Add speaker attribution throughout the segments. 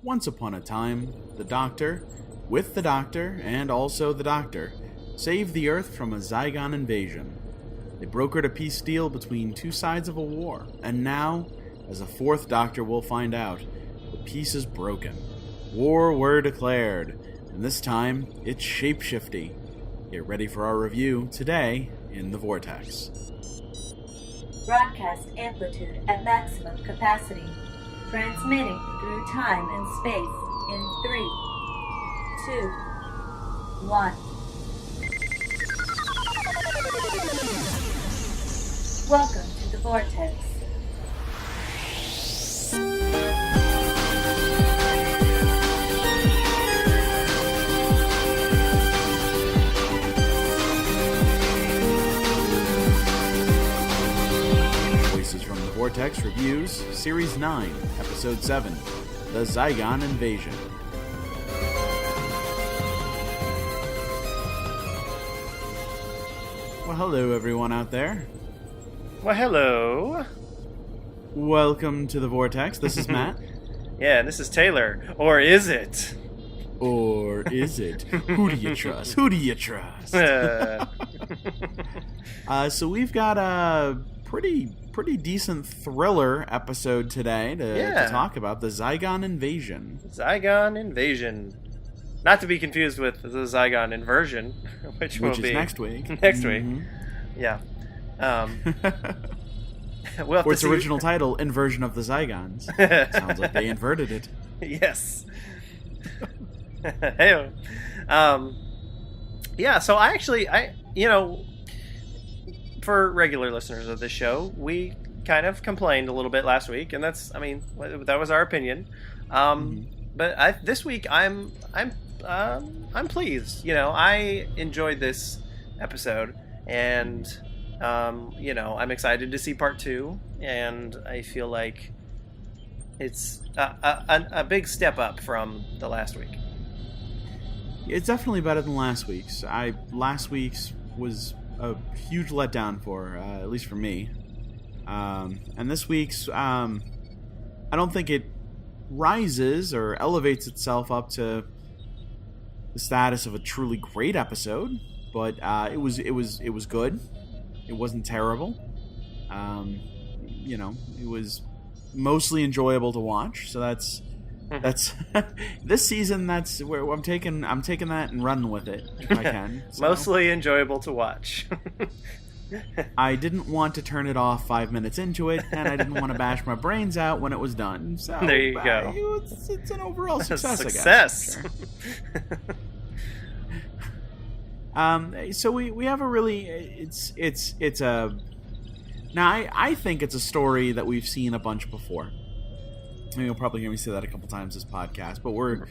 Speaker 1: Once upon a time, the Doctor, with the Doctor, and also the Doctor, saved the Earth from a Zygon invasion. They brokered a peace deal between two sides of a war, and now, as a fourth Doctor will find out, the peace is broken. War were declared, and this time, it's shapeshifty. Get ready for our review today in the Vortex.
Speaker 2: Broadcast amplitude at maximum capacity. Transmitting through time and space in 3, 2, 1. Welcome to the Vortex.
Speaker 1: Vortex Reviews, Series 9, Episode 7, The Zygon Invasion. Well, hello everyone out there.
Speaker 3: Well, hello.
Speaker 1: Welcome to the Vortex. This is Matt.
Speaker 3: Yeah, this is Taylor. Or is it?
Speaker 1: Or is it? Who do you trust? Who do you trust? So we've got a pretty decent thriller episode today to talk about, the Zygon Invasion.
Speaker 3: Zygon Invasion. Not to be confused with the Zygon Inversion, which will be
Speaker 1: next week.
Speaker 3: Next week. Yeah.
Speaker 1: Or its original title, Inversion of the Zygons. Sounds like they inverted it.
Speaker 3: Yes. Hey. Yeah, so I for regular listeners of this show, we kind of complained a little bit last week, and that was our opinion. But this week, I'm pleased. I enjoyed this episode, and I'm excited to see part 2, and I feel like it's a big step up from the last week.
Speaker 1: It's definitely better than last week's. Last week's was a huge letdown at least for me. And this week's, I don't think it rises or elevates itself up to the status of a truly great episode, but it was good. It wasn't terrible. It was mostly enjoyable to watch. So that's this season. That's where I'm taking that and running with it if I can. So.
Speaker 3: Mostly enjoyable to watch.
Speaker 1: I didn't want to turn it off 5 minutes into it, and I didn't want to bash my brains out when it was done. So
Speaker 3: there you go.
Speaker 1: It's an overall success.
Speaker 3: Success.
Speaker 1: I guess. So we have a really it's a now I think it's a story that we've seen a bunch before. You'll probably hear me say that a couple times this podcast, but we're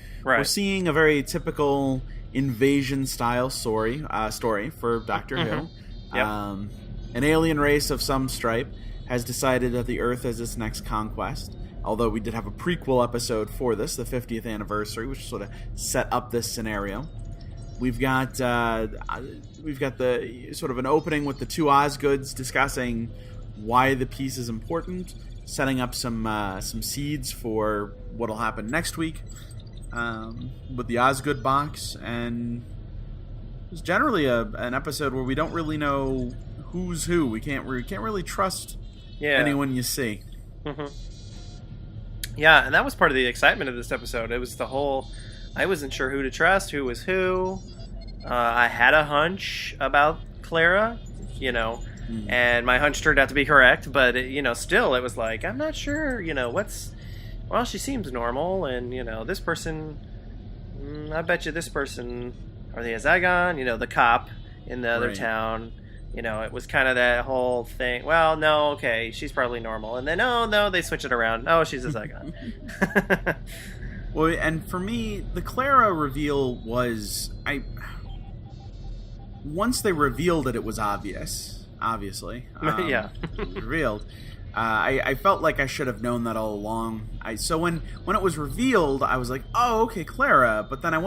Speaker 1: seeing a very typical invasion style story for Doctor Who.
Speaker 3: Yep.
Speaker 1: An alien race of some stripe has decided that the Earth is its next conquest. Although we did have a prequel episode for this, the 50th anniversary, which sort of set up this scenario. We've got the sort of an opening with the two Osgoods discussing why the peace is important, setting up some seeds for what'll happen next week with the Osgood box, and it's generally an episode where we don't really know who's who. We can't really trust anyone you see.
Speaker 3: Mm-hmm. Yeah, and that was part of the excitement of this episode. It was the whole, I wasn't sure who to trust, who was who. I had a hunch about Clara, and my hunch turned out to be correct, but still it was like, I'm not sure, she seems normal, and this person, I bet you this person, are they a Zygon? The cop in the other town, it was kind of that whole thing. Well, no, okay, she's probably normal, and then no, they switch it around. Oh, she's a Zygon.
Speaker 1: Well, and for me, the Clara reveal was once they revealed it was obviously.
Speaker 3: Yeah.
Speaker 1: It was revealed. I felt like I should have known that all along. So when it was revealed, I was like, oh, okay, Clara. But then I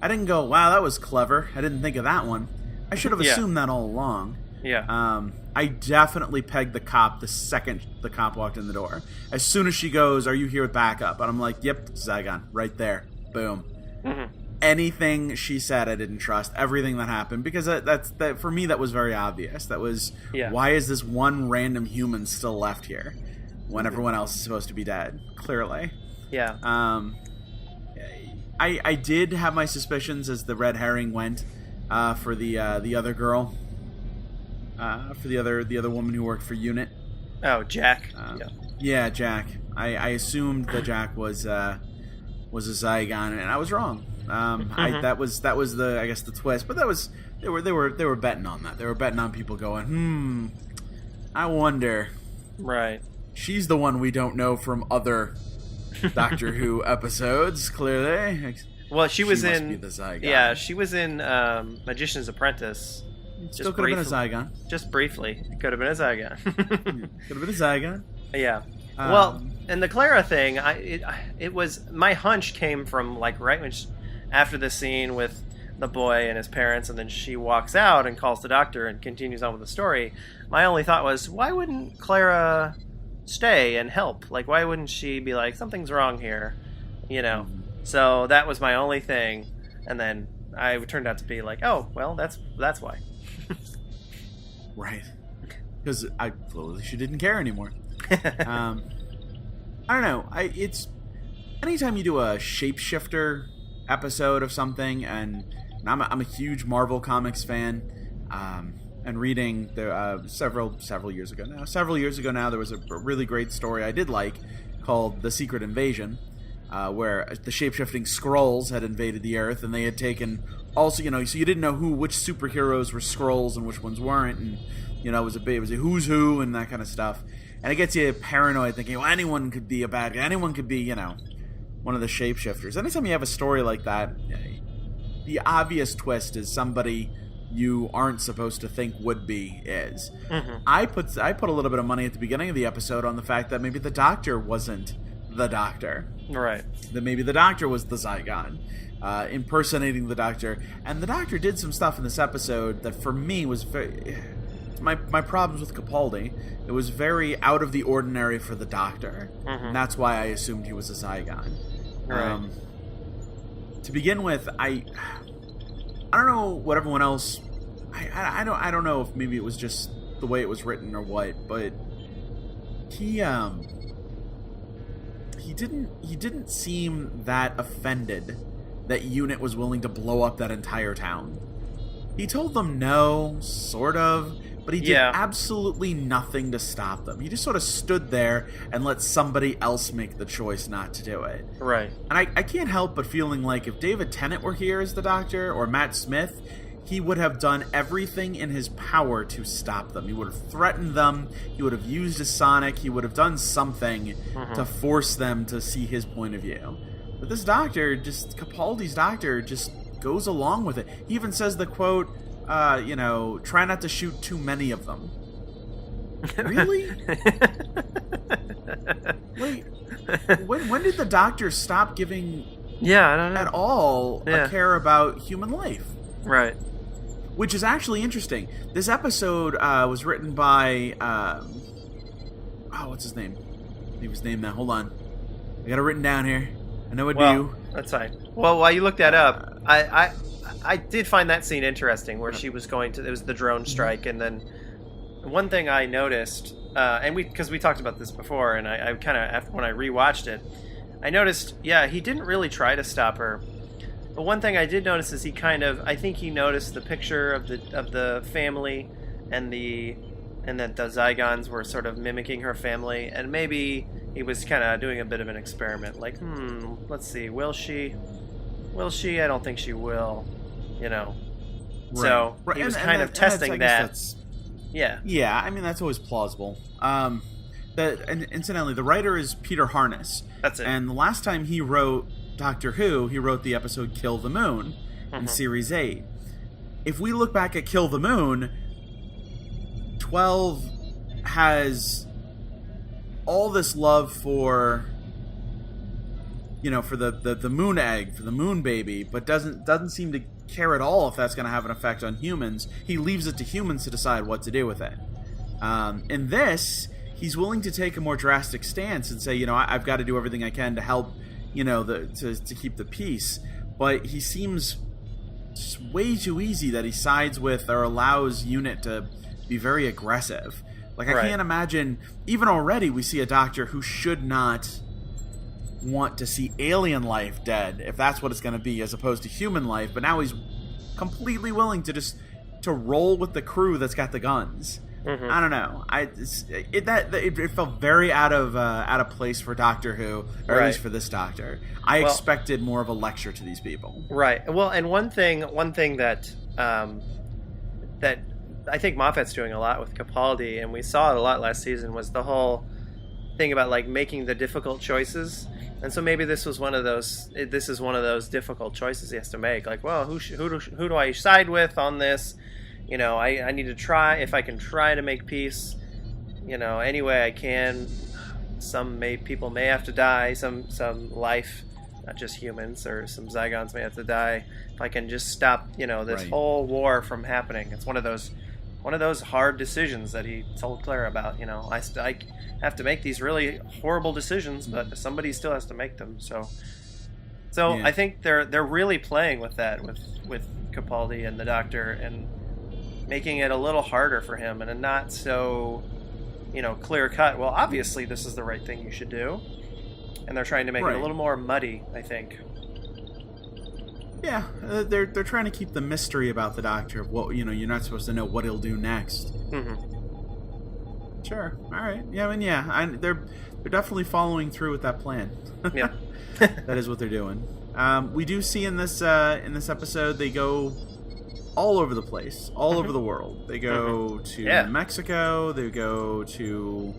Speaker 1: didn't go, wow, that was clever. I didn't think of that one. I should have assumed that all along.
Speaker 3: Yeah.
Speaker 1: I definitely pegged the cop the second the cop walked in the door. As soon as she goes, "Are you here with backup?" And I'm like, "Yep, Zygon, right there, boom."
Speaker 3: Mm-hmm.
Speaker 1: Anything she said, I didn't trust. Everything that happened, because that for me, that was very obvious. That was why is this one random human still left here when everyone else is supposed to be dead? Clearly.
Speaker 3: Yeah.
Speaker 1: I did have my suspicions as the red herring went for the other girl, for the other woman who worked for Unit.
Speaker 3: Oh, Jack.
Speaker 1: Yeah, Jack. I assumed that Jack was a Zygon, and I was wrong. That was the, I guess, the twist. But that was they were betting on that. They were betting on people going, I wonder.
Speaker 3: Right.
Speaker 1: She's the one we don't know from other Doctor Who episodes, clearly.
Speaker 3: Well, she was
Speaker 1: must
Speaker 3: in
Speaker 1: be the Zygon.
Speaker 3: Yeah, she was in Magician's Apprentice.
Speaker 1: Still could have been a Zygon.
Speaker 3: Just briefly, it could have been a Zygon.
Speaker 1: Could have been a Zygon.
Speaker 3: Yeah. Well, and the Clara thing, it was, my hunch came from like right when after the scene with the boy and his parents, and then she walks out and calls the doctor and continues on with the story. My only thought was, why wouldn't Clara stay and help? Like, why wouldn't she be like, something's wrong here, you know? So that was my only thing, and then I turned out to be like, oh, well, that's why.
Speaker 1: Right. Because clearly she didn't care anymore. I don't know. It's anytime you do a shapeshifter episode of something, and I'm a huge Marvel Comics fan, and reading the several years ago now, there was a really great story I did like called The Secret Invasion, where the shapeshifting Skrulls had invaded the Earth, and they had taken also, so you didn't know which superheroes were Skrulls and which ones weren't, and it was a who's who and that kind of stuff. And it gets you paranoid, thinking, well, anyone could be a bad guy. Anyone could be, one of the shapeshifters. Anytime you have a story like that, the obvious twist is somebody you aren't supposed to think would be is. Mm-hmm. I put a little bit of money at the beginning of the episode on the fact that maybe the Doctor wasn't the Doctor.
Speaker 3: Right.
Speaker 1: That maybe the Doctor was the Zygon, impersonating the Doctor. And the Doctor did some stuff in this episode that for me was very... My problems with Capaldi, it was very out of the ordinary for the Doctor, and that's why I assumed he was a Zygon.
Speaker 3: Right.
Speaker 1: To begin with, I don't know what everyone else. I don't know if maybe it was just the way it was written or what, but he didn't seem that offended that Unit was willing to blow up that entire town. He told them no, sort of. But he did absolutely nothing to stop them. He just sort of stood there and let somebody else make the choice not to do it.
Speaker 3: Right.
Speaker 1: And I can't help but feeling like if David Tennant were here as the Doctor, or Matt Smith, he would have done everything in his power to stop them. He would have threatened them. He would have used a sonic. He would have done something to force them to see his point of view. But this Doctor, Capaldi's Doctor, just goes along with it. He even says the quote... try not to shoot too many of them. Really? Wait, when did the Doctor stop giving
Speaker 3: I don't know.
Speaker 1: at all a care about human life?
Speaker 3: Right.
Speaker 1: Which is actually interesting. This episode was written by what's his name? Leave his name now. Hold on. I got it written down here. I know it'd be you.
Speaker 3: That's fine. Well, while you look that up, I did find that scene interesting where she was it was the drone strike, and then one thing I noticed, because we talked about this before, and I kind of, when I rewatched it, I noticed, he didn't really try to stop her. But one thing I did notice is I think he noticed the picture of the family, and that the Zygons were sort of mimicking her family, and maybe he was kind of doing a bit of an experiment, like, let's see, will she? I don't think she will. Right. So he was kind of testing that. Yeah, I mean, that's always plausible. Incidentally, the writer is Peter Harness. That's it.
Speaker 1: And the last time he wrote Doctor Who, he wrote the episode Kill the Moon in Series 8. If we look back at Kill the Moon, 12 has all this love for... for the moon egg, for the moon baby, but doesn't seem to care at all if that's going to have an effect on humans. He leaves it to humans to decide what to do with it. In this, he's willing to take a more drastic stance and say, I've got to do everything I can to help, to keep the peace. But he seems just way too easy that he sides with or allows Unit to be very aggressive. Like, I can't imagine, even already we see a doctor who should not want to see alien life dead, if that's what it's going to be, as opposed to human life, but now he's completely willing to roll with the crew that's got the guns. Mm-hmm. I don't know. It felt very out of place for Doctor Who, or at least for this Doctor. I expected more of a lecture to these people. Right.
Speaker 3: Well, and one thing that that I think Moffat's doing a lot with Capaldi, and we saw it a lot last season, was the whole thing about like making the difficult choices. And so maybe this was one of those. This is one of those difficult choices he has to make. Like, well, who do I side with on this? I need to try, if I can try to make peace, any way I can. People may have to die, some life, not just humans, or some Zygons may have to die. If I can just stop, this whole war from happening. It's one of those hard decisions that he told Clara about. I have to make these really horrible decisions, but somebody still has to make them. So I think they're really playing with that with Capaldi and the Doctor, and making it a little harder for him, and a not so, clear cut. Well, obviously this is the right thing you should do, and they're trying to make it a little more muddy, I think.
Speaker 1: Yeah, they're trying to keep the mystery about the Doctor of what you're not supposed to know what he'll do next.
Speaker 3: Mm-hmm.
Speaker 1: Sure. All right. Yeah. They're definitely following through with that plan.
Speaker 3: Yeah.
Speaker 1: That is what they're doing. We do see in this episode they go all over the place, all over the world. They go to New Mexico. They go to,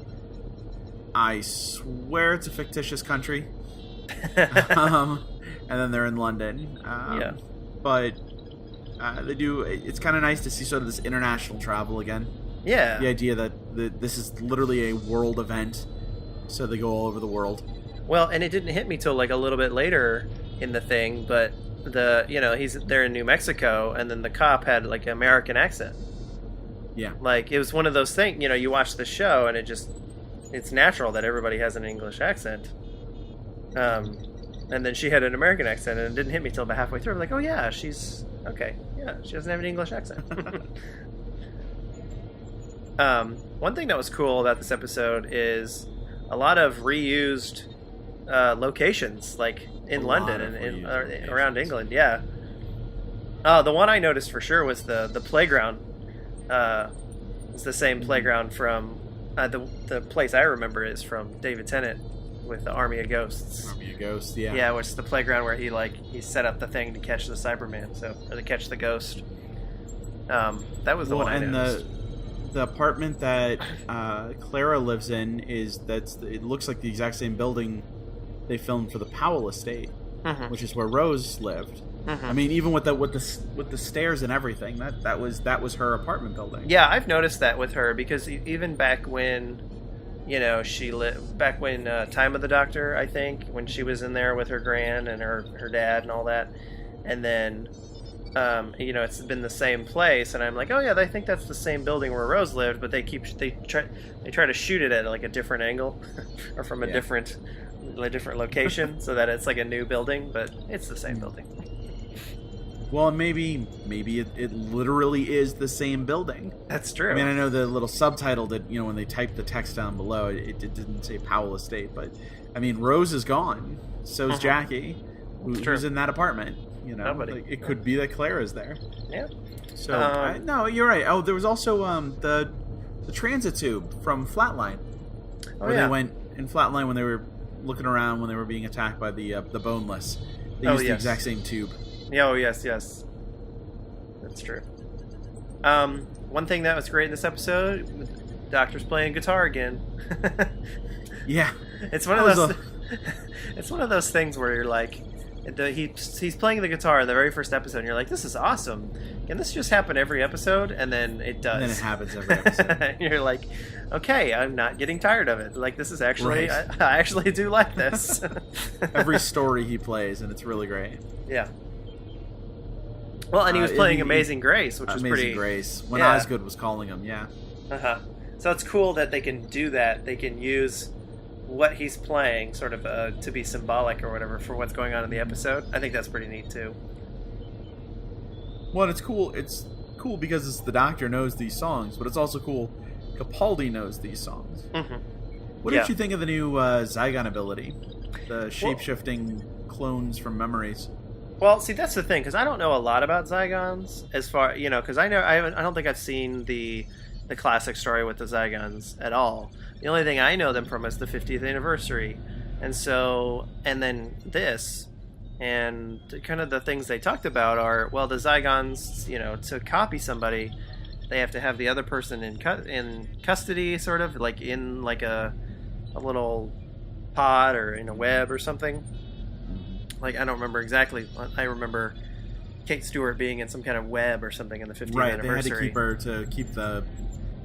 Speaker 1: I swear it's a fictitious country. And then they're in London. But they do. It's kind of nice to see sort of this international travel again.
Speaker 3: Yeah.
Speaker 1: The idea that this is literally a world event, so they go all over the world.
Speaker 3: Well, and it didn't hit me till like a little bit later in the thing, but they're in New Mexico, and then the cop had like an American accent.
Speaker 1: Yeah.
Speaker 3: Like, it was one of those things, you watch the show and it's natural that everybody has an English accent. And then she had an American accent, and it didn't hit me till about halfway through. I'm like, oh yeah, she's okay. Yeah, she doesn't have an English accent. One thing that was cool about this episode is a lot of reused locations, like in London and around England. Yeah. The one I noticed for sure was the playground. It's the same playground from the place I remember is from David Tennant with the Army of Ghosts.
Speaker 1: Army of Ghosts, yeah.
Speaker 3: Yeah, which is the playground where he set up the thing to catch the Cyberman, or to catch the ghost. That was the one I noticed.
Speaker 1: The apartment that Clara lives in it looks like the exact same building they filmed for the Powell estate, which is where Rose lived. I mean, even with the stairs and everything, that was her apartment building.
Speaker 3: Yeah, I've noticed that with her, because even back when, she lived back when Time of the Doctor, I think, when she was in there with her gran and her dad and all that, and then it's been the same place, and I'm like, oh yeah, I think that's the same building where Rose lived, but they try to shoot it at like a different angle or from a different location so that it's like a new building, but it's the same building.
Speaker 1: Well, maybe it literally is the same building.
Speaker 3: That's true.
Speaker 1: I mean, I know the little subtitle that, when they typed the text down below, it didn't say Powell Estate, but I mean, Rose is gone. So's Jackie, who's in that apartment.
Speaker 3: Nobody.
Speaker 1: Like, it could be that Clara's there.
Speaker 3: Yeah.
Speaker 1: So no, you're right. Oh, there was also the transit tube from Flatline, where they went in Flatline when they were looking around when they were being attacked by the Boneless. They used the exact same tube.
Speaker 3: Yeah, oh yes, that's true. One thing that was great in this episode, the Doctor's playing guitar again.
Speaker 1: Yeah,
Speaker 3: it's one of those. It's one of those things where you're like, he's playing the guitar in the very first episode, and you're like, this is awesome. Can this just happen every episode? And then it does.
Speaker 1: And then it happens every episode.
Speaker 3: And you're like, okay, I'm not getting tired of it. Like, this is actually, I actually do like this.
Speaker 1: Every story he plays, and it's really great.
Speaker 3: Yeah. Well, and he was playing Amazing Grace, which was pretty...
Speaker 1: Amazing Grace, when Osgood was calling him, yeah.
Speaker 3: Uh-huh. So it's cool that they can do that. They can use what he's playing sort of to be symbolic or whatever for what's going on in the episode. I think that's pretty neat, too.
Speaker 1: Well, it's cool. It's cool because the Doctor knows these songs, but it's also cool Capaldi knows these songs.
Speaker 3: Mm-hmm.
Speaker 1: What did you think of the new Zygon ability? The shape-shifting clones from memories.
Speaker 3: Well, see, that's the thing, because I don't know a lot about Zygons, as far, because I don't think I've seen the classic story with the Zygons at all. The only thing I know them from is the 50th anniversary, and then this, and kind of the things they talked about are, well, the Zygons, to copy somebody, they have to have the other person in custody, sort of, like in like a little pod or in a web or something. Like, I don't remember exactly. I remember Kate Stewart being in some kind of web or something in the 50th anniversary.
Speaker 1: Right, they had to keep her to keep the...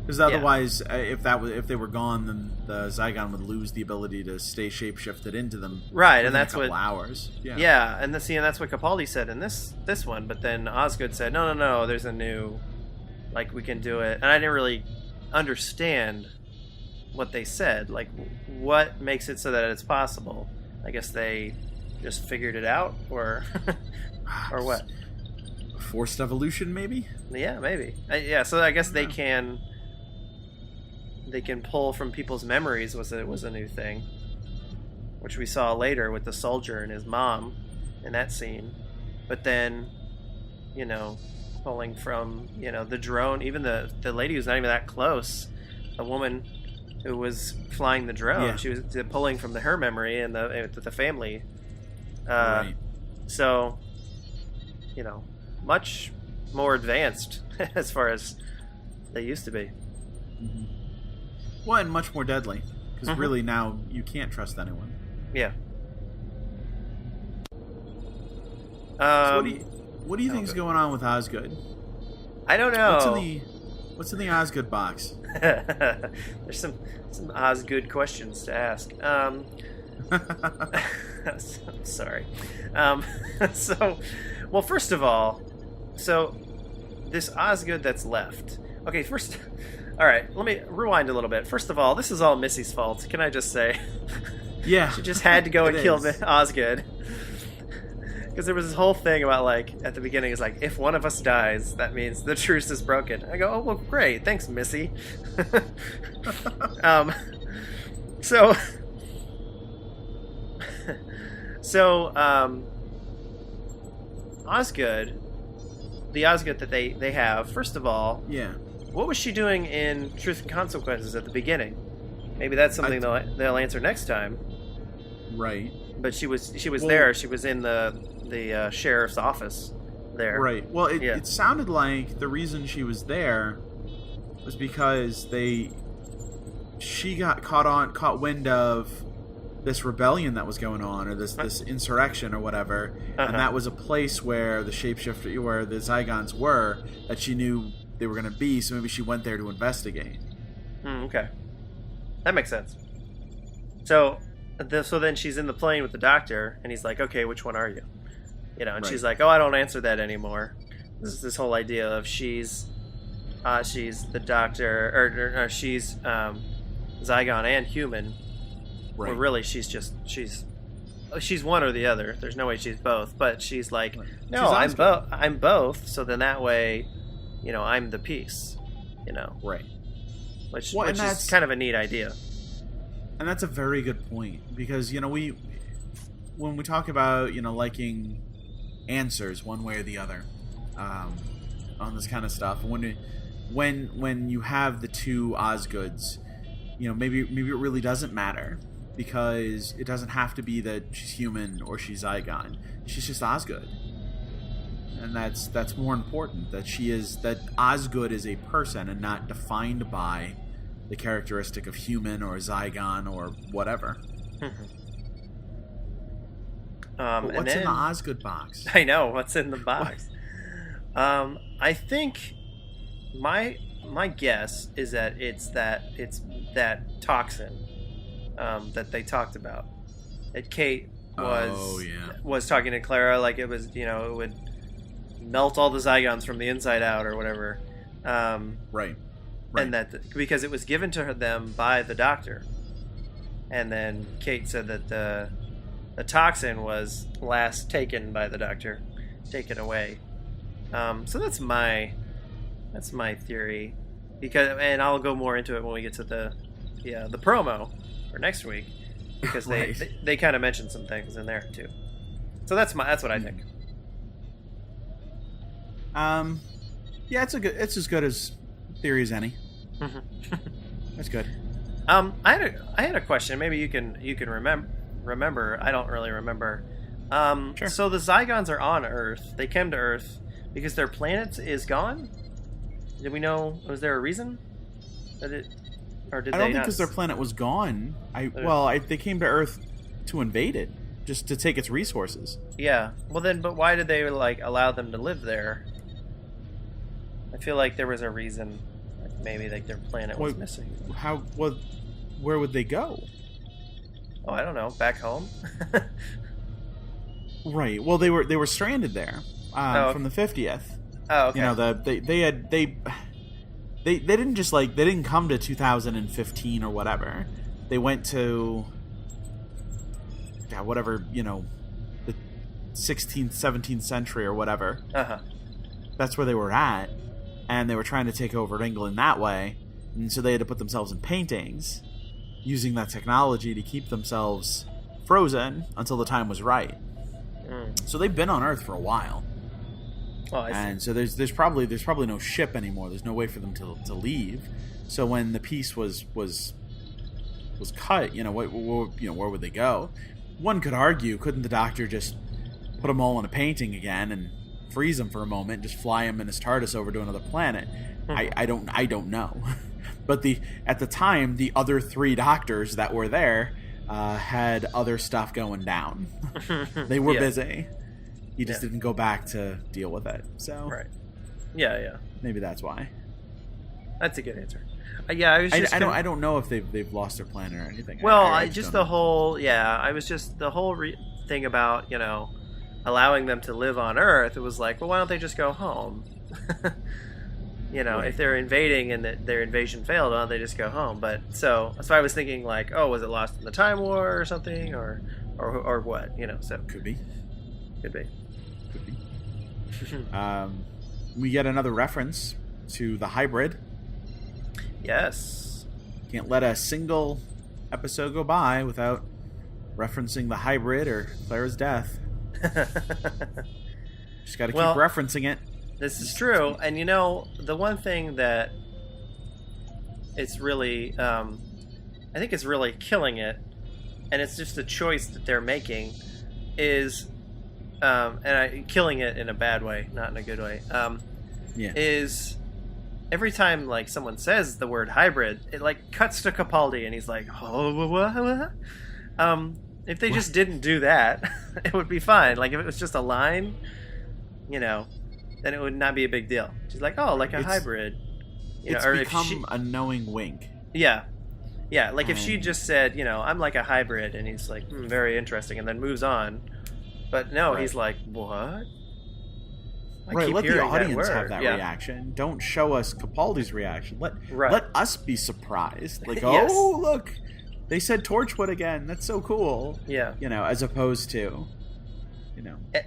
Speaker 1: Because otherwise, if they were gone, then the Zygon would lose the ability to stay shapeshifted into them.
Speaker 3: Right, and that's
Speaker 1: a couple hours.
Speaker 3: Yeah, and that's what Capaldi said in this one. But then Osgood said, no, there's a new, like, we can do it. And I didn't really understand what they said. Like, what makes it so that it's possible? I guess they just figured it out, or what?
Speaker 1: Forced evolution, maybe?
Speaker 3: Yeah, maybe. So I guess they can pull from people's memories was a new thing, which we saw later with the soldier and his mom in that scene. But then, pulling from, the drone, even the lady who's not even that close, a woman who was flying the drone, she was pulling from her memory and the family.
Speaker 1: Right.
Speaker 3: So, much more advanced as far as they used to be.
Speaker 1: Mm-hmm. Well, and much more deadly, because really now you can't trust anyone.
Speaker 3: Yeah.
Speaker 1: So what do you think is going on with Osgood?
Speaker 3: I don't know.
Speaker 1: What's in the Osgood box?
Speaker 3: There's some Osgood questions to ask. I'm sorry. Well, first of all, this Osgood that's left. Okay, first, all right, let me rewind a little bit. First of all, this is all Missy's fault. Can I just say?
Speaker 1: Yeah.
Speaker 3: She just had to go and kill Osgood. Because there was this whole thing about, like, at the beginning, it's like, if one of us dies, that means the truce is broken. I go, oh, well, great. Thanks, Missy. Osgood, the Osgood that they have, first of all, what was she doing in Truth and Consequences at the beginning? Maybe that's something they'll answer next time.
Speaker 1: Right.
Speaker 3: But she was there. She was in the sheriff's office there.
Speaker 1: Right. Well, it sounded like the reason she was there was because she got caught wind of this rebellion that was going on, or this insurrection or whatever, and that was a place where the shapeshifter, where the Zygons were, that she knew they were going to be. So maybe she went there to investigate.
Speaker 3: Okay, that makes sense. So then she's in the plane with the Doctor, and he's like, "Okay, which one are you?" And she's like, "Oh, I don't answer that anymore." This is this whole idea of she's the Doctor, or she's Zygon and human.
Speaker 1: Right.
Speaker 3: Well, really, she's one or the other. There's no way she's both. But she's like, no, I'm both. So then that way, I'm the piece.
Speaker 1: Right.
Speaker 3: Which is kind of a neat idea.
Speaker 1: And that's a very good point, because when we talk about liking answers one way or the other on this kind of stuff, when you have the two Osgoods, maybe it really doesn't matter, because it doesn't have to be that she's human or she's Zygon. She's just Osgood, and that's more important. That Osgood is a person and not defined by the characteristic of human or Zygon or whatever. But what's in the Osgood box?
Speaker 3: I know what's in the box. I think my guess is that it's that toxin that they talked about. That Kate was talking to Clara, like it was, it would melt all the Zygons from the inside out or whatever.
Speaker 1: Right.
Speaker 3: And that because it was given to them by the doctor. And then Kate said that the toxin was last taken by the doctor, taken away. So that's my theory. And I'll go more into it when we get to the promo for next week, because they kind of mentioned some things in there too. So that's what I think.
Speaker 1: Yeah, it's as good as theory as any. That's good.
Speaker 3: I had a question. Maybe you can remember. I don't really remember.
Speaker 1: Sure.
Speaker 3: So the Zygons are on Earth. They came to Earth because their planet is gone. Did we know? Was there a reason that it, or did
Speaker 1: I
Speaker 3: they
Speaker 1: don't think
Speaker 3: not?
Speaker 1: because their planet was gone. They came to Earth to invade it, just to take its resources.
Speaker 3: Yeah. Well, but why did they allow them to live there? I feel like there was a reason. Maybe their planet was missing.
Speaker 1: Where would they go?
Speaker 3: Oh, I don't know. Back home.
Speaker 1: Right. Well, they were stranded there from the 50th.
Speaker 3: Oh, okay.
Speaker 1: You know, they didn't just they didn't come to 2015 or whatever. They went to whatever, the 16th, 17th century or whatever.
Speaker 3: Uh-huh.
Speaker 1: That's where they were at, and they were trying to take over England that way, and so they had to put themselves in paintings, using that technology to keep themselves frozen until the time was right. So they've been on Earth for a while.
Speaker 3: Oh, I see.
Speaker 1: And so there's probably no ship anymore. There's no way for them to leave. So when the peace was cut, where would they go? One could argue, couldn't the Doctor just put them all in a painting again and freeze them for a moment, and just fly him in his TARDIS over to another planet? I don't know. But at the time, the other 3 doctors that were there had other stuff going down. They were busy. He just didn't go back to deal with it. So
Speaker 3: right. Yeah.
Speaker 1: Maybe that's why.
Speaker 3: That's a good answer. Yeah, I was just.
Speaker 1: I don't know if they've lost their planet or anything.
Speaker 3: Well, I was just the whole thing about allowing them to live on Earth. It was like, well, why don't they just go home?
Speaker 1: Right.
Speaker 3: If they're invading and their invasion failed, why don't they just go home? But so I was thinking was it lost in the Time War or something, or what? So
Speaker 1: could be. We get another reference to the hybrid.
Speaker 3: Yes.
Speaker 1: Can't let a single episode go by without referencing the hybrid or Clara's death. Just got to keep referencing it.
Speaker 3: This is true. And the one thing that it's really I think it's really killing it, and it's just a choice that they're making, is killing it in a bad way, not in a good way. Is every time someone says the word hybrid, it cuts to Capaldi, and he's like, oh, what? If they just didn't do that, it would be fine. If it was just a line, then it would not be a big deal. She's like, oh, a hybrid.
Speaker 1: It's become a knowing wink.
Speaker 3: Yeah. Yeah, if she just said, I'm like a hybrid, and he's like, very interesting, and then moves on. But no, he's like, what?
Speaker 1: Let the audience have that reaction. Don't show us Capaldi's reaction. Let us be surprised.
Speaker 3: Yes.
Speaker 1: Oh, look, they said Torchwood again. That's so cool.
Speaker 3: Yeah.
Speaker 1: As opposed to,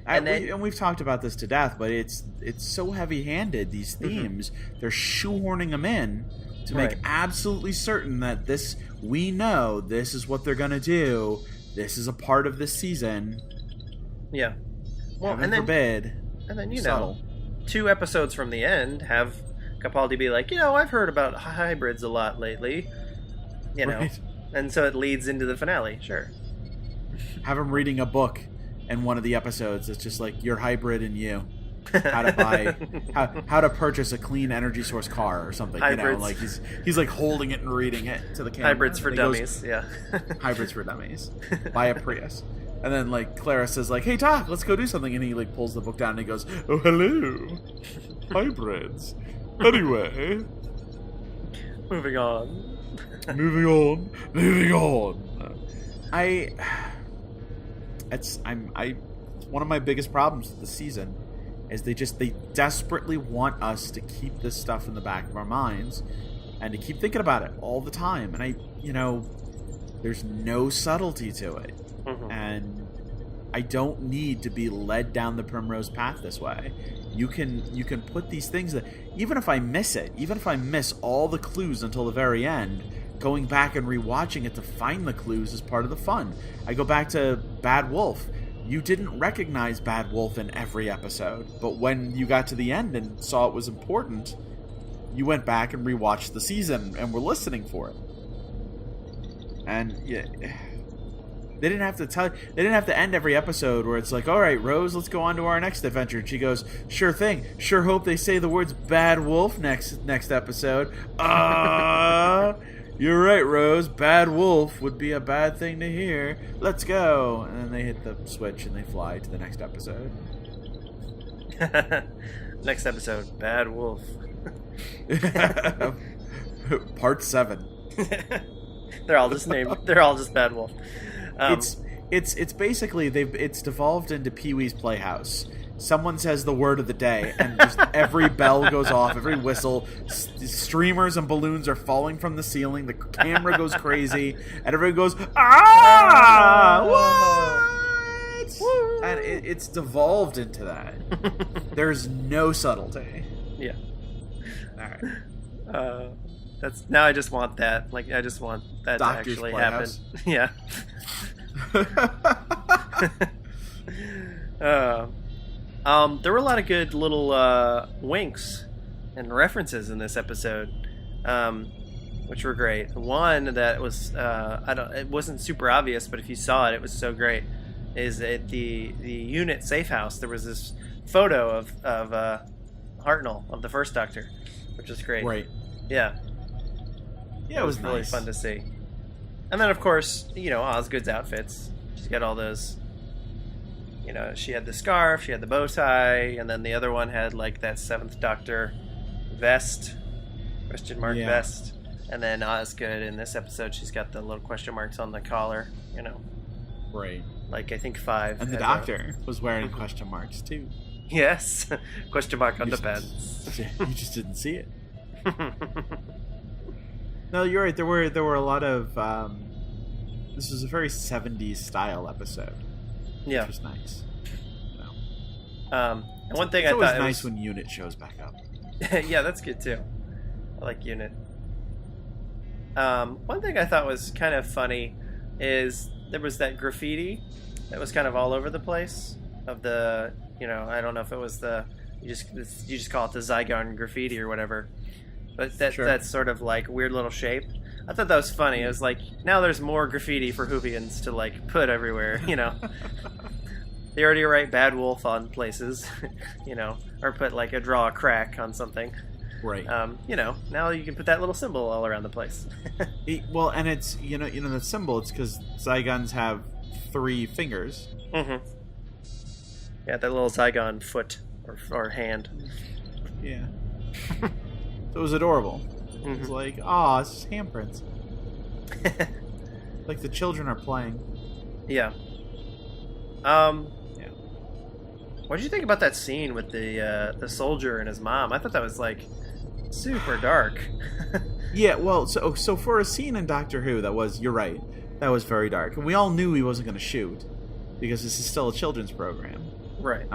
Speaker 1: and we've talked about this to death, but it's so heavy-handed, these themes. They're shoehorning them in to make absolutely certain that we know this is what they're going to do. This is a part of this season.
Speaker 3: Yeah. Well,
Speaker 1: Heaven forbid.
Speaker 3: And then,
Speaker 1: subtle.
Speaker 3: 2 episodes from the end have Capaldi be like, I've heard about hybrids a lot lately.
Speaker 1: Right.
Speaker 3: And so it leads into the finale. Sure.
Speaker 1: Have him reading a book in one of the episodes. It's just like, your hybrid and you. How to buy, how to purchase a clean energy source car or something.
Speaker 3: Hybrids.
Speaker 1: He's holding it and reading it to the camera.
Speaker 3: Hybrids for dummies. Yeah.
Speaker 1: Hybrids for dummies. Buy a Prius. And then Clara says hey Doc, let's go do something, and he pulls the book down and he goes, oh hello, hybrids. Anyway,
Speaker 3: moving on.
Speaker 1: It's one of my biggest problems with the season is they desperately want us to keep this stuff in the back of our minds and to keep thinking about it all the time. And there's no subtlety to it.
Speaker 3: Mm-hmm.
Speaker 1: And I don't need to be led down the primrose path this way. You can put these things that, even if I miss it, even if I miss all the clues until the very end, going back and rewatching it to find the clues is part of the fun. I go back to Bad Wolf. You didn't recognize Bad Wolf in every episode, but when you got to the end and saw it was important, you went back and rewatched the season and were listening for it. And yeah, they didn't have to end every episode where it's like, all right, Rose, let's go on to our next adventure. And she goes, sure thing. Sure hope they say the words Bad Wolf next episode. You're right, Rose. Bad Wolf would be a bad thing to hear. Let's go. And then they hit the switch and they fly to the next episode.
Speaker 3: Next episode, Bad Wolf.
Speaker 1: Part 7.
Speaker 3: They're all just named. They're all just Bad Wolf.
Speaker 1: It's basically it's devolved into Pee-wee's Playhouse. Someone says the word of the day, and just every bell goes off, every whistle, streamers and balloons are falling from the ceiling, the camera goes crazy, and everybody goes, ah, what? And it's devolved into that. There's no subtlety.
Speaker 3: Yeah.
Speaker 1: All right.
Speaker 3: That's now. I just want that. Like, I just want that
Speaker 1: Doctor's
Speaker 3: to actually
Speaker 1: Playhouse.
Speaker 3: happen. Yeah. There were a lot of good little winks and references in this episode, which were great. One that was it wasn't super obvious, but if you saw it, it was so great. Is at the unit safe house. There was this photo of Hartnell, of the first Doctor, which is great.
Speaker 1: Right.
Speaker 3: Yeah.
Speaker 1: Yeah, it was
Speaker 3: really
Speaker 1: nice.
Speaker 3: fun to see. And then, of course, Osgood's outfits. She's got all those. She had the scarf, she had the bow tie, and then the other one had like that 7th Doctor vest, question mark vest. And then Osgood in this episode, she's got the little question marks on the collar.
Speaker 1: Right.
Speaker 3: Like I think 5.
Speaker 1: And the Doctor was wearing question marks too.
Speaker 3: Yes, question mark on the pants.
Speaker 1: You just didn't see it. No, you're right. There were a lot of. This was a very 70s style episode.
Speaker 3: Yeah,
Speaker 1: which was nice.
Speaker 3: And one thing
Speaker 1: it's
Speaker 3: I
Speaker 1: always
Speaker 3: thought
Speaker 1: nice when Unit shows back up.
Speaker 3: Yeah, that's good too. I like Unit. One thing I thought was kind of funny is there was that graffiti that was kind of all over the place of the. I don't know if it was you just call it the Zygon graffiti or whatever. But that's sort of like weird little shape. I thought that was funny. It was like, now there's more graffiti for Whovians to like put everywhere, They already write Bad Wolf on places, or put like draw a crack on something.
Speaker 1: Right.
Speaker 3: Now you can put that little symbol all around the place.
Speaker 1: Well, and it's, the symbol, it's because Zygons have 3 fingers.
Speaker 3: Mm-hmm. Yeah, that little Zygon foot or hand.
Speaker 1: Yeah. So it was adorable.
Speaker 3: Mm-hmm.
Speaker 1: It was like, it's just handprints. Like the children are playing.
Speaker 3: Yeah.
Speaker 1: Yeah.
Speaker 3: What did you think about that scene with the soldier and his mom? I thought that was like super dark.
Speaker 1: Yeah, well, so for a scene in Doctor Who, you're right, that was very dark, and we all knew he wasn't going to shoot because this is still a children's program.
Speaker 3: Right.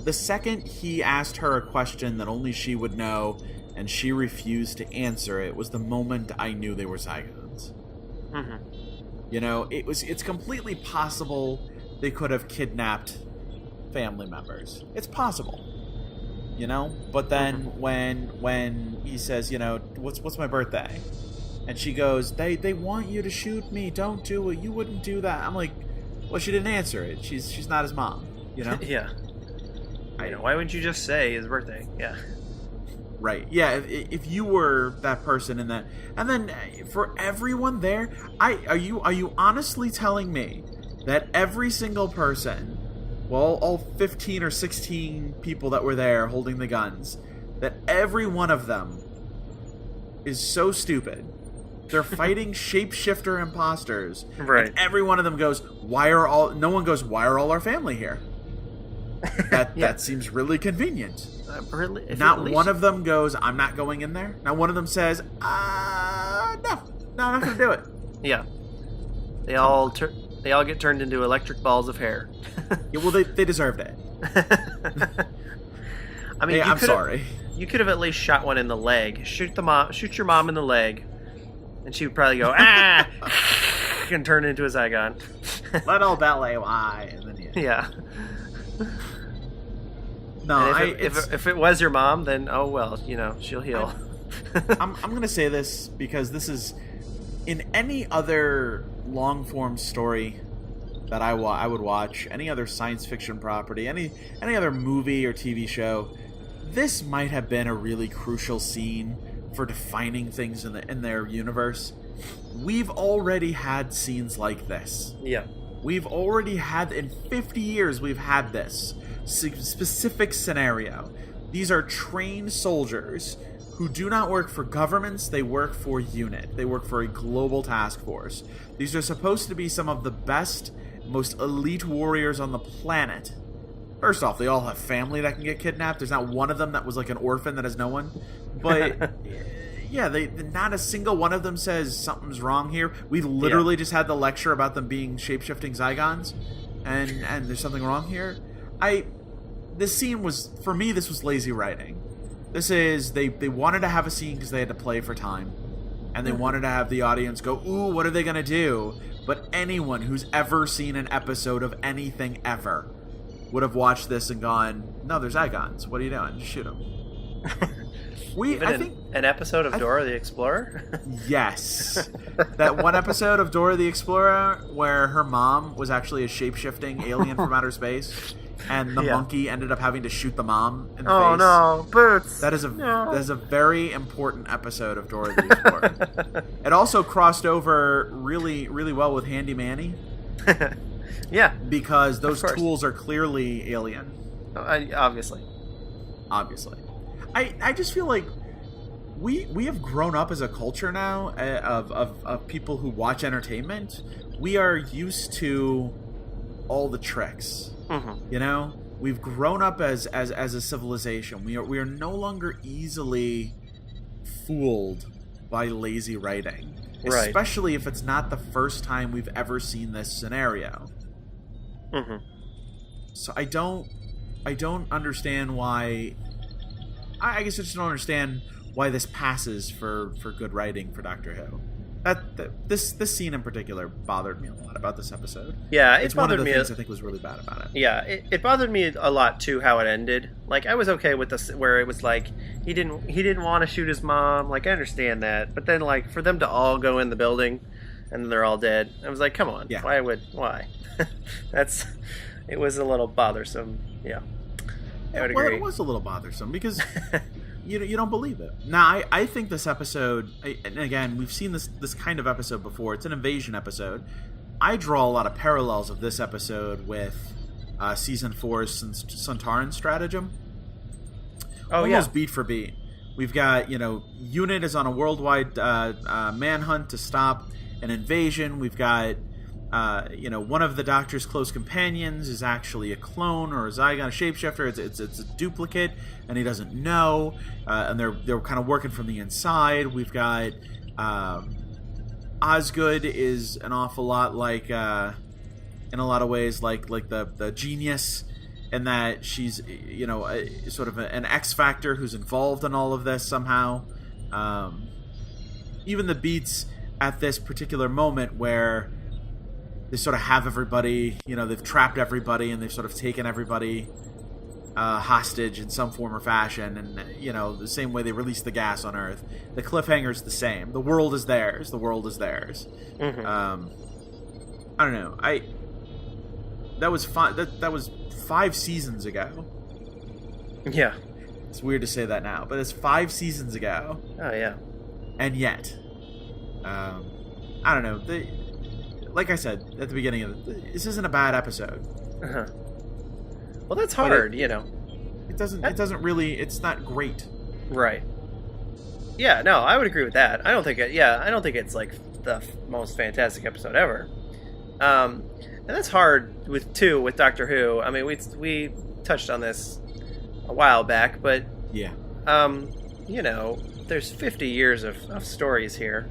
Speaker 1: The second he asked her a question that only she would know, and she refused to answer it, was the moment I knew they were Zygons.
Speaker 3: Mm-hmm.
Speaker 1: It's completely possible they could have kidnapped family members. It's possible. But then when he says, what's my birthday? And she goes, they want you to shoot me. Don't do it. You wouldn't do that. I'm like, well, she didn't answer it. She's not his mom,
Speaker 3: Yeah. Why wouldn't you just say his birthday? Yeah.
Speaker 1: Right. Yeah. If you were that person in that, and then for everyone there, are you honestly telling me that every single person, well, all 15 or 16 people that were there holding the guns, that every one of them is so stupid? They're fighting shapeshifter imposters,
Speaker 3: right?
Speaker 1: And every one of them goes, no one goes, why are all our family here? That seems really convenient.
Speaker 3: Really,
Speaker 1: Not one of them goes, I'm not going in there. Not one of them says, no, I'm not going to do it.
Speaker 3: Yeah. They all get turned into electric balls of hair.
Speaker 1: Yeah, well, they deserved it.
Speaker 3: I mean,
Speaker 1: hey, I'm sorry.
Speaker 3: You could have at least shot one in the leg. Shoot your mom in the leg, and she would probably go and turn into a Zygon.
Speaker 1: Little belly, why? And then
Speaker 3: yeah.
Speaker 1: No,
Speaker 3: if it was your mom, then oh well, she'll heal.
Speaker 1: I'm gonna say this because this is in any other long form story that I would watch, any other science fiction property, any other movie or TV show. This might have been a really crucial scene for defining things in their universe. We've already had scenes like this.
Speaker 3: Yeah.
Speaker 1: We've already had, in 50 years, we've had this specific scenario. These are trained soldiers who do not work for governments, they work for UNIT. They work for a global task force. These are supposed to be some of the best, most elite warriors on the planet. First off, they all have family that can get kidnapped. There's not one of them that was like an orphan that has no one. But yeah, not a single one of them says something's wrong here. We literally just had the lecture about them being shape-shifting Zygons, and there's something wrong here. This scene was, for me, this was lazy writing. This is, they wanted to have a scene because they had to play for time. And they wanted to have the audience go, ooh, what are they going to do? But anyone who's ever seen an episode of anything ever would have watched this and gone, no, there's Zygons. What are you doing? Just shoot them. I think
Speaker 3: an episode of Dora the Explorer?
Speaker 1: Yes. That one episode of Dora the Explorer where her mom was actually a shape-shifting alien from outer space, and the monkey ended up having to shoot the mom in the face.
Speaker 3: Oh no, Boots!
Speaker 1: That is a very important episode of Dora the Explorer. It also crossed over really, really well with Handy Manny.
Speaker 3: Yeah.
Speaker 1: Because those tools are clearly alien.
Speaker 3: Obviously.
Speaker 1: I just feel like we have grown up as a culture now of people who watch entertainment. We are used to all the tricks. Mm-hmm. We've grown up as a civilization. We are no longer easily fooled by lazy writing,
Speaker 3: right.
Speaker 1: Especially if it's not the first time we've ever seen this scenario.
Speaker 3: Mm-hmm.
Speaker 1: So I don't understand why. I guess I just don't understand why this passes for good writing for Doctor Who. This scene in particular bothered me a lot about this episode.
Speaker 3: Yeah,
Speaker 1: it's one of the things I think was really bad about it.
Speaker 3: Yeah, it bothered me a lot too how it ended. Like, I was okay with this where it was like he didn't want to shoot his mom. Like, I understand that, but then like for them to all go in the building and they're all dead, I was like, come on,
Speaker 1: yeah.
Speaker 3: Why? It was a little bothersome. Yeah, I would agree.
Speaker 1: Well, it was a little bothersome because. You don't believe it. Now, I think this episode, and again, we've seen this kind of episode before. It's an invasion episode. I draw a lot of parallels of this episode with Season 4's Sontaran Stratagem.
Speaker 3: Oh,
Speaker 1: almost beat for beat. We've got, UNIT is on a worldwide manhunt to stop an invasion. We've got, one of the Doctor's close companions is actually a clone or a Zygon, a shapeshifter. It's a duplicate, and he doesn't know. And they're kind of working from the inside. We've got Osgood is an awful lot like, in a lot of ways, like the genius, in that she's sort of an X factor who's involved in all of this somehow. Even the beats at this particular moment where they sort of have everybody, they've trapped everybody and they've sort of taken everybody hostage in some form or fashion, and the same way they release the gas on Earth. The cliffhanger's the same. The world is theirs. The world is theirs.
Speaker 3: Mm-hmm.
Speaker 1: I don't know. That was that was 5 seasons ago.
Speaker 3: Yeah.
Speaker 1: It's weird to say that now, but it's 5 seasons ago.
Speaker 3: Oh yeah.
Speaker 1: And yet, I don't know. Like I said at the beginning of this isn't a bad episode.
Speaker 3: Uh-huh. Well, that's hard,
Speaker 1: It doesn't really. It's not great.
Speaker 3: Right. Yeah. No, I would agree with that. I don't think it's like the most fantastic episode ever. And that's hard with Doctor Who. I mean, we touched on this a while back, but
Speaker 1: Yeah.
Speaker 3: there's 50 years of stories here,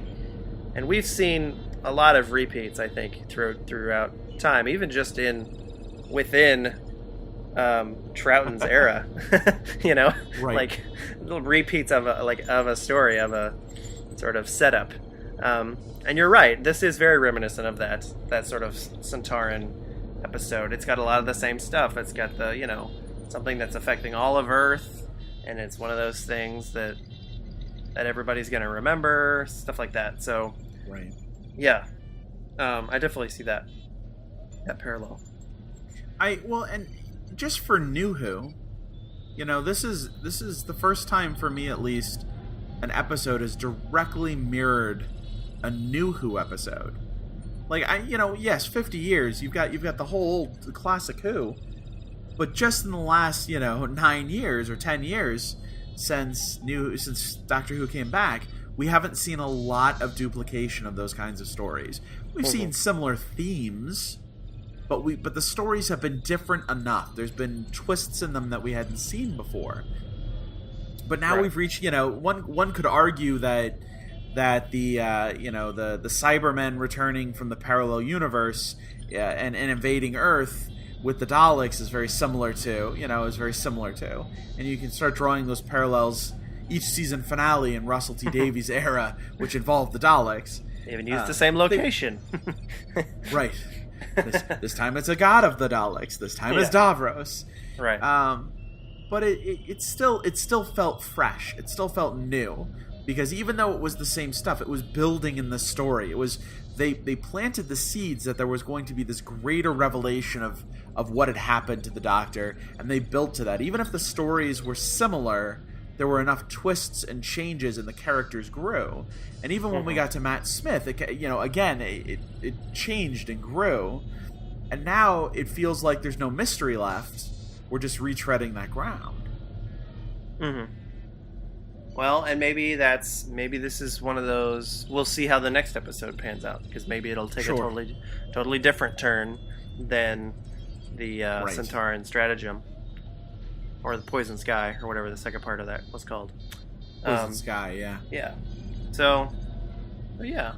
Speaker 3: and we've seen a lot of repeats, I think, throughout time, even just within Troughton's era.
Speaker 1: Right.
Speaker 3: Like little repeats of a story, of a sort of setup. And you're right, this is very reminiscent of that sort of Centauran episode. It's got a lot of the same stuff. It's got the something that's affecting all of Earth, and it's one of those things that everybody's gonna remember, stuff like that. So
Speaker 1: Right.
Speaker 3: yeah, I definitely see that parallel.
Speaker 1: And just for New Who, this is the first time for me, at least, an episode has directly mirrored a New Who episode. Like, yes, 50 years, you've got the whole classic Who, but just in the last 9 years or 10 years since Doctor Who came back, we haven't seen a lot of duplication of those kinds of stories. We've seen similar themes, but the stories have been different enough. There's been twists in them that we hadn't seen before. But now we've reached, one could argue that the the Cybermen returning from the parallel universe and invading Earth with the Daleks is very similar to, and you can start drawing those parallels each season finale in Russell T Davies' era, which involved the Daleks.
Speaker 3: They even used the same location.
Speaker 1: Right. This time it's a god of the Daleks. This time it's Davros.
Speaker 3: Right.
Speaker 1: But it still felt fresh. It still felt new, because even though it was the same stuff, it was building in the story. It was they planted the seeds that there was going to be this greater revelation of what had happened to the Doctor, and they built to that. Even if the stories were similar, there were enough twists and changes, and the characters grew. And even when we got to Matt Smith, it changed and grew. And now it feels like there's no mystery left. We're just retreading that ground.
Speaker 3: Mm-hmm. Well, and maybe this is one of those. We'll see how the next episode pans out, because maybe it'll take a totally different turn than the Centauran stratagem, or the Poison Sky, or whatever the second part of that was called.
Speaker 1: Poison Sky, yeah.
Speaker 3: Yeah. So, yeah.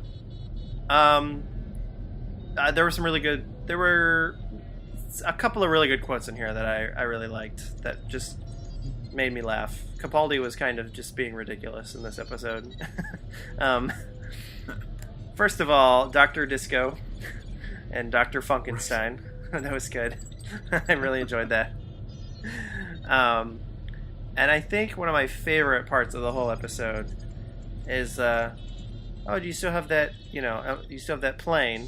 Speaker 3: There were some really good. There were a couple of really good quotes in here that I really liked, that just made me laugh. Capaldi was kind of just being ridiculous in this episode. First of all, Dr. Disco and Dr. Funkenstein. That was good. I really enjoyed that. And I think one of my favorite parts of the whole episode is, do you still have that, you still have that plane?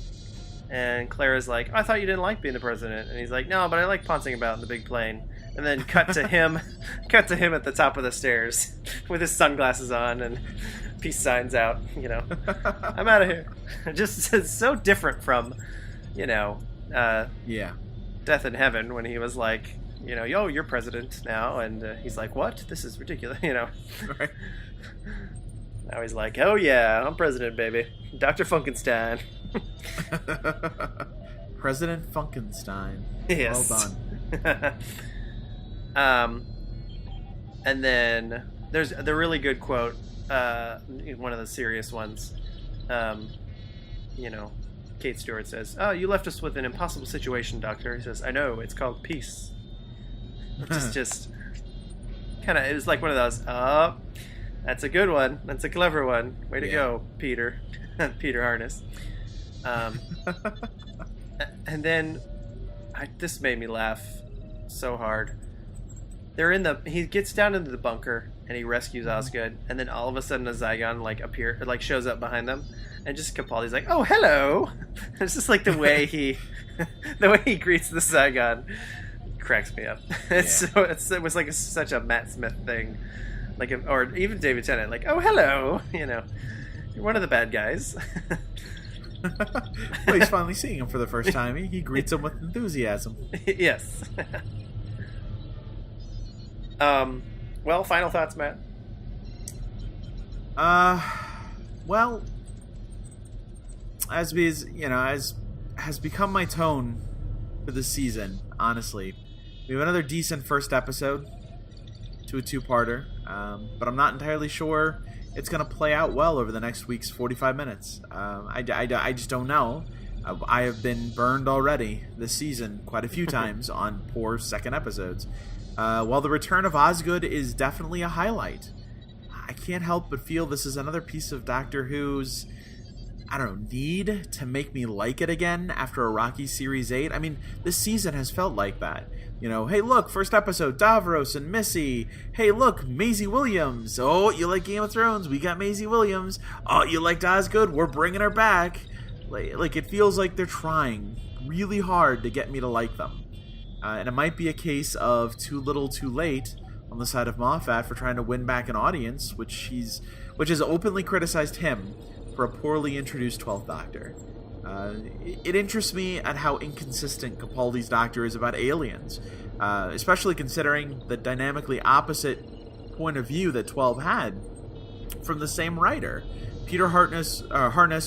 Speaker 3: And Clara's like, I thought you didn't like being the president. And he's like, no, but I like pouncing about in the big plane. And then cut to him at the top of the stairs with his sunglasses on and peace signs out, I'm out of here. Just it's so different from, Death in Heaven, when he was like, yo, you're president now. And he's like, what? This is ridiculous,
Speaker 1: Right.
Speaker 3: Now he's like, oh yeah, I'm president, baby. Dr. Funkenstein.
Speaker 1: President Funkenstein.
Speaker 3: Yes.
Speaker 1: Well done.
Speaker 3: And then there's the really good quote, one of the serious ones. Kate Stewart says, "Oh, you left us with an impossible situation, Doctor." He says, "I know, it's called peace." Which is just kind of, it was like one of those, that's a good one. That's a clever one. Way to go, Peter. Peter Harness. And then, this made me laugh so hard. He gets down into the bunker and he rescues Osgood, and then all of a sudden a Zygon shows up behind them, and just Capaldi's like, "Oh, hello." It's just like the way he greets the Zygon cracks me up. It was like such a Matt Smith thing, or even David Tennant, like, "Oh, hello," you're one of the bad guys.
Speaker 1: Well, he's finally seeing him for the first time. He greets him with enthusiasm.
Speaker 3: Yes. Well, final thoughts, Matt?
Speaker 1: Well, as has become my tone for this season, honestly, We have another decent first episode to a two-parter, but I'm not entirely sure it's going to play out well over the next week's 45 minutes. I just don't know. I have been burned already this season quite a few times on poor second episodes. While the return of Osgood is definitely a highlight, I can't help but feel this is another piece of Doctor Who's, I don't know, need to make me like it again after a rocky Series 8. I mean, this season has felt like that. You know, hey look, first episode, Davros and Missy. Hey look, Maisie Williams. Oh, you like Game of Thrones? We got Maisie Williams. Oh, you liked Osgood? We're bringing her back. Like it feels like they're trying really hard to get me to like them. And it might be a case of too little too late on the side of Moffat for trying to win back an audience, which has openly criticized him for a poorly introduced 12th Doctor. It interests me at how inconsistent Capaldi's Doctor is about aliens, especially considering the dynamically opposite point of view that 12 had from the same writer. Peter Harness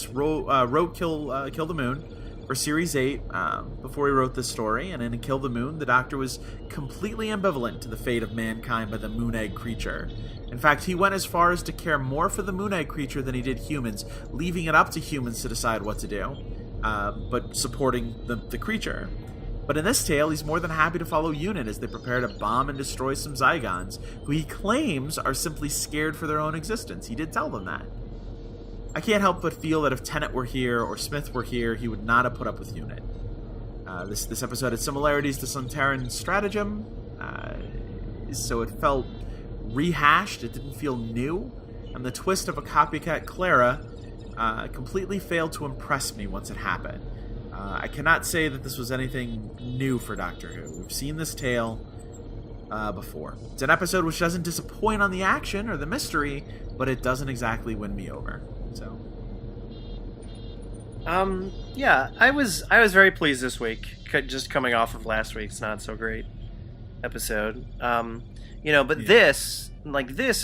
Speaker 1: wrote Kill the Moon for Series 8 before he wrote this story, and in Kill the Moon, the Doctor was completely ambivalent to the fate of mankind by the Moon Egg creature. In fact, he went as far as to care more for the Moon Egg creature than he did humans, leaving it up to humans to decide what to do, but supporting the creature. But in this tale, he's more than happy to follow UNIT as they prepare to bomb and destroy some Zygons, who he claims are simply scared for their own existence. He did tell them that. I can't help but feel that if Tennant were here or Smith were here, he would not have put up with UNIT. This episode had similarities to Sontaran's stratagem, so it felt rehashed. It didn't feel new, and the twist of a copycat Clara completely failed to impress me once it happened. I cannot say that this was anything new for Doctor Who. We've seen this tale before. It's an episode which doesn't disappoint on the action or the mystery, but it doesn't exactly win me over. So,
Speaker 3: yeah, I was very pleased this week, just coming off of last week's not so great episode. But this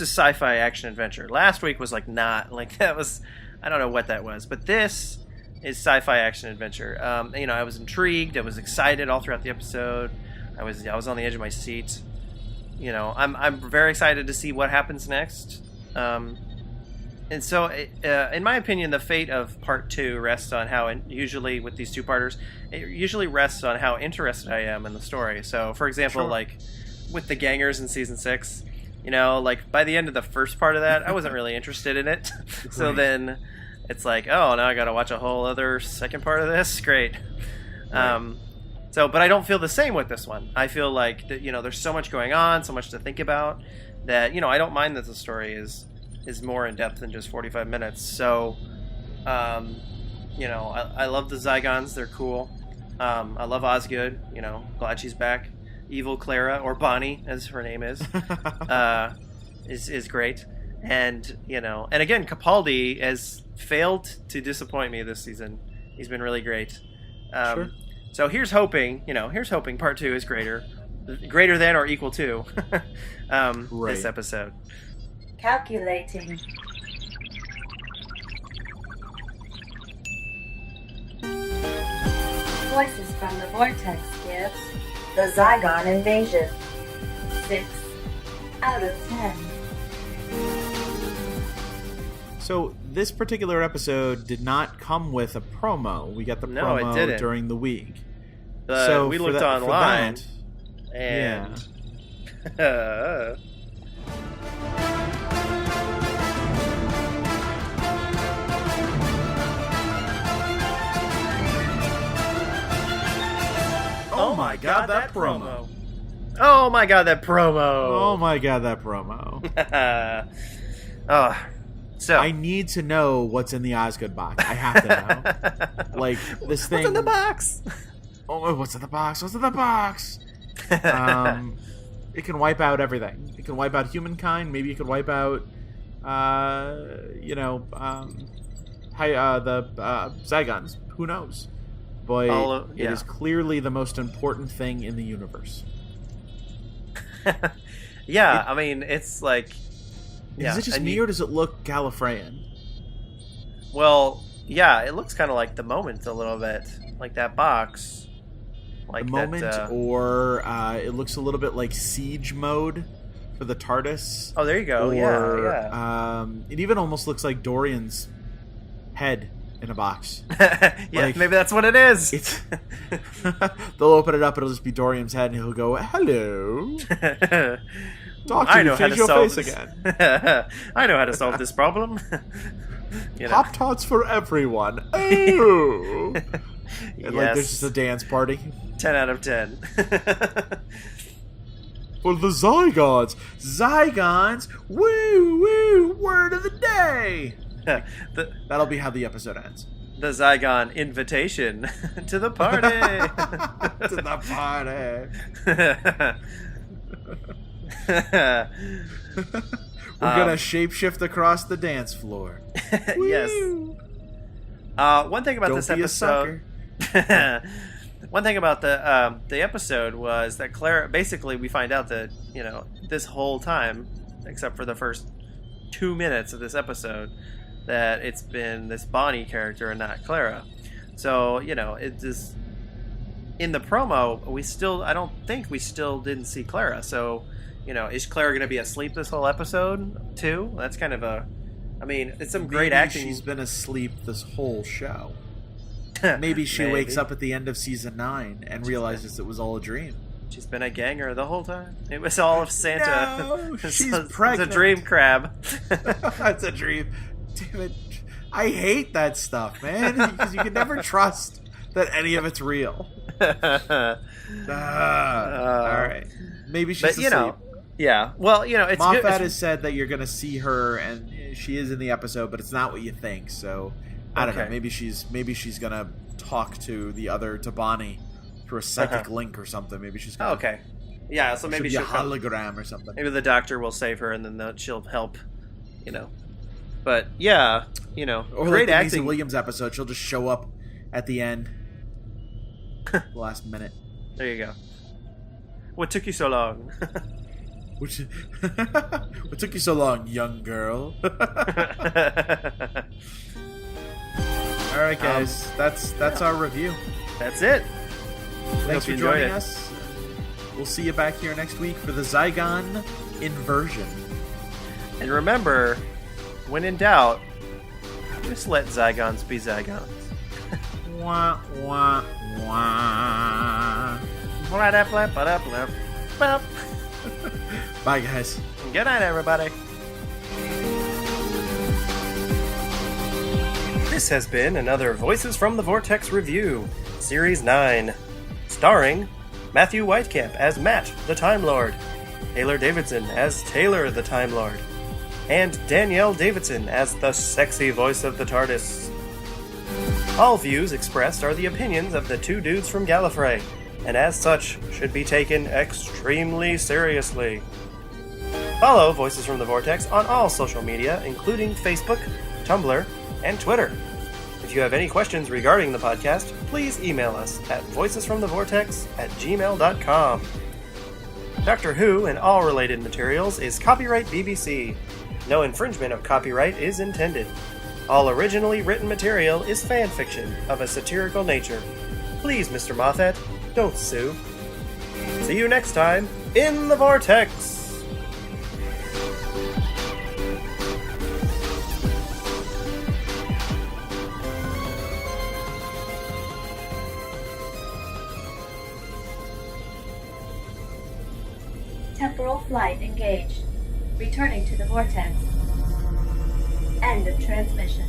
Speaker 3: is sci-fi action adventure. Last week was that was, I don't know what that was, but this is sci-fi action adventure. I was intrigued, I was excited all throughout the episode. I was on the edge of my seat. I'm very excited to see what happens next. And so, in my opinion, the fate of Part 2 rests on how, usually with these two-parters, it usually rests on how interested I am in the story. So, for example, like, with the gangers in Season 6, by the end of the first part of that, I wasn't really interested in it. So then, it's like, oh, now I gotta watch a whole other second part of this? Great. Right. But I don't feel the same with this one. I feel like, that, there's so much going on, so much to think about, that, I don't mind that the story is more in depth than just 45 minutes. So, I love the Zygons. They're cool. I love Osgood. Glad she's back. Evil Clara, or Bonnie, as her name is great. And, and again, Capaldi has failed to disappoint me this season. He's been really great.
Speaker 1: Sure.
Speaker 3: So here's hoping Part 2 is greater than or equal to this episode.
Speaker 2: Calculating. Voices from the Vortex gives the Zygon invasion 6 out of 10.
Speaker 1: So this particular episode did not come with a promo. We got the promo during the week.
Speaker 3: So we looked online, and
Speaker 1: yeah. Oh my god, that promo.
Speaker 3: Oh my god, that promo.
Speaker 1: Oh my god, that promo.
Speaker 3: So
Speaker 1: I need to know what's in the Osgood box. I have to know. Like, this thing.
Speaker 3: What's in the box?
Speaker 1: Oh, what's in the box? What's in the box? It can wipe out everything. It can wipe out humankind. Maybe it could wipe out, the Zygons. Who knows? But it is clearly the most important thing in the universe.
Speaker 3: I mean, it's like...
Speaker 1: Is it just me, or does it look Gallifreyan?
Speaker 3: Well, yeah, it looks kind of like the Moment a little bit. Like that box. Like
Speaker 1: the moment,
Speaker 3: that,
Speaker 1: or it looks a little bit like siege mode for the TARDIS.
Speaker 3: Oh, there you go.
Speaker 1: Or,
Speaker 3: Yeah.
Speaker 1: It even almost looks like Dorian's head in a box.
Speaker 3: Yeah,
Speaker 1: like,
Speaker 3: maybe that's what it is.
Speaker 1: It's they'll open it up, it'll just be Dorian's head, and he'll go, "Hello, talk to
Speaker 3: I
Speaker 1: me,
Speaker 3: know how
Speaker 1: face
Speaker 3: to
Speaker 1: your
Speaker 3: solve
Speaker 1: face
Speaker 3: this.
Speaker 1: again."
Speaker 3: I know how to solve this problem.
Speaker 1: Pop Tarts for everyone. Oh, and
Speaker 3: Yes.
Speaker 1: like there's just a dance party
Speaker 3: 10 out of 10.
Speaker 1: for the Zygons. Zygons, woo woo! Word of the day. That'll be how the episode ends.
Speaker 3: The Zygon invitation to the party.
Speaker 1: To the party. We're gonna shapeshift across the dance floor.
Speaker 3: Yes. One thing about
Speaker 1: Don't
Speaker 3: this
Speaker 1: be a
Speaker 3: episode. One thing about the episode was that Clara. Basically, we find out that this whole time, except for the first 2 minutes of this episode, that it's been this Bonnie character and not Clara. So it just in the promo I don't think we still didn't see Clara. So is Clara going to be asleep this whole episode too? That's kind of it's some great acting.
Speaker 1: She's been asleep this whole show. Maybe she wakes up at the end of season 9 and realizes it was all a dream.
Speaker 3: She's been a ganger the whole time. It was all of Santa.
Speaker 1: No, she's pregnant.
Speaker 3: It's a dream crab.
Speaker 1: It's a dream. Damn it. I hate that stuff, man. Because you can never trust that any of it's real. All right. Maybe she's asleep.
Speaker 3: Yeah. Well, it's
Speaker 1: Moffat
Speaker 3: good.
Speaker 1: has said that you're going to see her, and she is in the episode, but it's not what you think. So I don't know. Maybe she's going to talk to Bonnie through a psychic link or something. Maybe she's going to.
Speaker 3: Okay. Yeah. So maybe
Speaker 1: she'll
Speaker 3: she'll
Speaker 1: be a hologram or something.
Speaker 3: Maybe the doctor will save her, and then she'll help. But yeah,
Speaker 1: or
Speaker 3: great
Speaker 1: like the
Speaker 3: acting.
Speaker 1: Maisie Williams episode, she'll just show up at the end, the last minute.
Speaker 3: There you go. What took you so long?
Speaker 1: What took you so long, young girl? All right, guys, that's our review.
Speaker 3: That's it.
Speaker 1: Thanks for joining us. We'll see you back here next week for the Zygon inversion.
Speaker 3: And remember, when in doubt, just let Zygons be Zygons.
Speaker 1: Wah, wah, wah. Bye, guys.
Speaker 3: Good night, everybody. This has been another Voices from the Vortex review, Series 9, starring Matthew Whitecamp as Matt, the Time Lord, Taylor Davidson as Taylor, the Time Lord, and Danielle Davidson as the sexy voice of the TARDIS. All views expressed are the opinions of the two dudes from Gallifrey, and as such, should be taken extremely seriously. Follow Voices from the Vortex on all social media, including Facebook, Tumblr, and Twitter. If you have any questions regarding the podcast, please email us at voicesfromthevortex@gmail.com. Doctor Who and all related materials is copyright BBC. No infringement of copyright is intended. All originally written material is fan fiction of a satirical nature. Please, Mr. Moffat, don't sue. See you next time in the Vortex!
Speaker 2: Temporal flight engaged. Returning to the vortex. End of transmission.